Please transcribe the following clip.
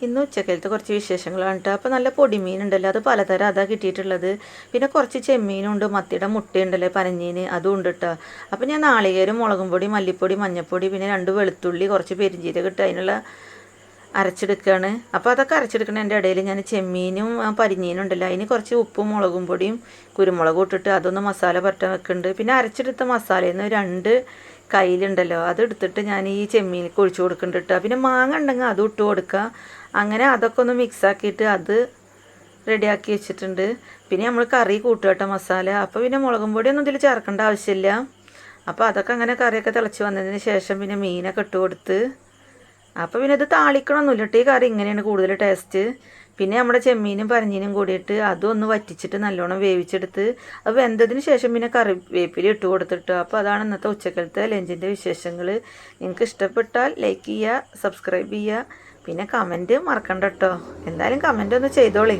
ഇന്ന് ഉച്ചക്കലത്തെ കുറച്ച് വിശേഷങ്ങളാണ് കേട്ടോ. അപ്പോൾ നല്ല പൊടിമീൻ ഉണ്ടല്ലോ, അത് പലതരം അതാ കിട്ടിയിട്ടുള്ളത്. പിന്നെ കുറച്ച് ചെമ്മീനുണ്ട്, മത്തിയുടെ മുട്ടയുണ്ടല്ലോ പനഞ്ഞീന്, അതും ഉണ്ട് കേട്ടോ. അപ്പോൾ ഞാൻ നാളികേരം, മുളകും പൊടി, മല്ലിപ്പൊടി, മഞ്ഞൾപ്പൊടി, പിന്നെ 2 വെളുത്തുള്ളി, കുറച്ച് പെരിഞ്ചീരകം ഇട്ട് അതിനുള്ള അരച്ചെടുക്കുകയാണ്. അപ്പോൾ അതൊക്കെ അരച്ചെടുക്കുന്നതിൻ്റെ ഇടയിൽ ഞാൻ ചെമ്മീനും പരിഞ്ഞീനും ഉണ്ടല്ലോ, അതിന് കുറച്ച് ഉപ്പും മുളകും പൊടിയും കുരുമുളകും ഇട്ടിട്ട് അതൊന്ന് മസാല പുരട്ടാൻ വെക്കുന്നുണ്ട്. പിന്നെ അരച്ചെടുത്ത മസാലയിൽ നിന്ന് 2 കയ്യിലുണ്ടല്ലോ അതെടുത്തിട്ട് ഞാൻ ഈ ചെമ്മീനിലേക്ക് ഒഴിച്ചു കൊടുക്കുന്നുണ്ട് കേട്ടോ. പിന്നെ മാങ്ങ ഉണ്ടെങ്കിൽ അതും ഇട്ട് കൊടുക്കുക. അങ്ങനെ അതൊക്കെ ഒന്ന് മിക്സാക്കിയിട്ട് അത് റെഡിയാക്കി വെച്ചിട്ടുണ്ട്. പിന്നെ നമ്മൾ കറി കൂട്ടുകേട്ടോ മസാല. അപ്പോൾ പിന്നെ മുളകും പൊടിയൊന്നും ഇതിൽ ചേർക്കേണ്ട ആവശ്യമില്ല. അപ്പോൾ അതൊക്കെ അങ്ങനെ കറിയൊക്കെ തിളച്ച് വന്നതിന് ശേഷം പിന്നെ മീനൊക്കെ ഇട്ട് കൊടുത്ത്, അപ്പോൾ പിന്നെ ഇത് താളിക്കണമൊന്നുമില്ല കേട്ടോ. ഈ കറി ഇങ്ങനെയാണ് കൂടുതൽ ടേസ്റ്റ്. പിന്നെ നമ്മുടെ ചെമ്മീനും പനഞ്ഞീനും കൂടിയിട്ട് അതും ഒന്ന് വറ്റിച്ചിട്ട് നല്ലോണം വേവിച്ചെടുത്ത് അത് വെന്തതിന് ശേഷം പിന്നെ കറിവേപ്പില ഇട്ട് കൊടുത്തിട്ട്. അപ്പോൾ അതാണ് ഇന്നത്തെ ഉച്ചക്കലത്തെ ലഞ്ചിൻ്റെ വിശേഷങ്ങൾ. നിങ്ങൾക്ക് ഇഷ്ടപ്പെട്ടാൽ ലൈക്ക് ചെയ്യുക, സബ്സ്ക്രൈബ് ചെയ്യുക, പിന്നെ കമൻറ്റ് മറക്കണ്ട കേട്ടോ. എന്തായാലും കമൻറ്റ് ഒന്ന് ചെയ്തോളേ.